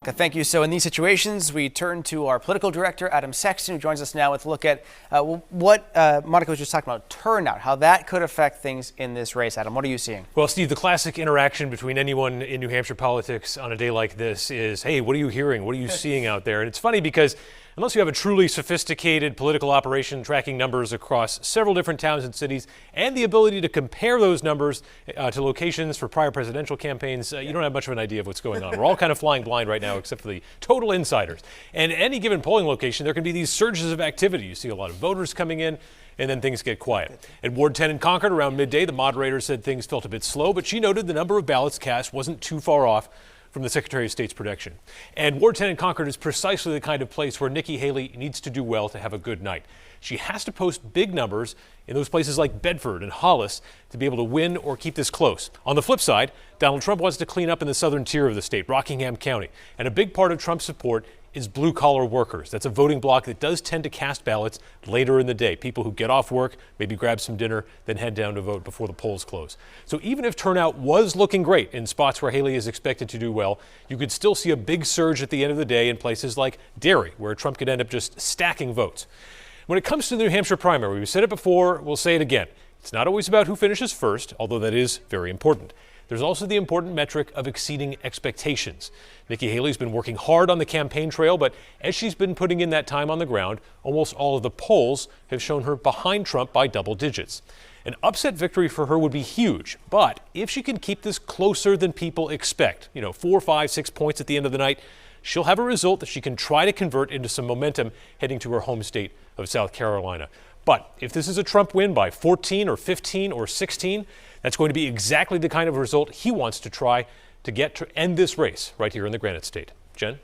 Thank you. So in these situations, we turn to our political director, Adam Sexton, who joins us now with a look at what Monica was just talking about, turnout, how that could affect things in this race. Adam, what are you seeing? Well, Steve, the classic interaction between anyone in New Hampshire politics on a day like this is, hey, what are you hearing? What are you seeing out there? And it's funny because unless you have a truly sophisticated political operation tracking numbers across several different towns and cities and the ability to compare those numbers to locations for prior presidential campaigns, you don't have much of an idea of what's going on. We're all kind of flying blind right now, except for the total insiders. And at any given polling location, there can be these surges of activity. You see a lot of voters coming in, and then things get quiet. At Ward 10 in Concord, around midday, the moderator said things felt a bit slow, but she noted the number of ballots cast wasn't too far off from the Secretary of State's prediction. And Ward 10 in Concord is precisely the kind of place where Nikki Haley needs to do well to have a good night. She has to post big numbers in those places like Bedford and Hollis to be able to win or keep this close. On the flip side, Donald Trump wants to clean up in the southern tier of the state, Rockingham County. And a big part of Trump's support is blue-collar workers. That's a voting bloc that does tend to cast ballots later in the day. People who get off work, maybe grab some dinner, then head down to vote before the polls close. So even if turnout was looking great in spots where Haley is expected to do well, you could still see a big surge at the end of the day in places like Derry, where Trump could end up just stacking votes. When it comes to the New Hampshire primary, we said it before, we'll say it again. It's not always about who finishes first, although that is very important. There's also the important metric of exceeding expectations. Nikki Haley's been working hard on the campaign trail, but as she's been putting in that time on the ground, almost all of the polls have shown her behind Trump by double digits. An upset victory for her would be huge, but if she can keep this closer than people expect, 4, 5, 6 points at the end of the night, she'll have a result that she can try to convert into some momentum heading to her home state of South Carolina. But if this is a Trump win by 14 or 15 or 16, that's going to be exactly the kind of result he wants to try to get to end this race right here in the Granite State. Jen?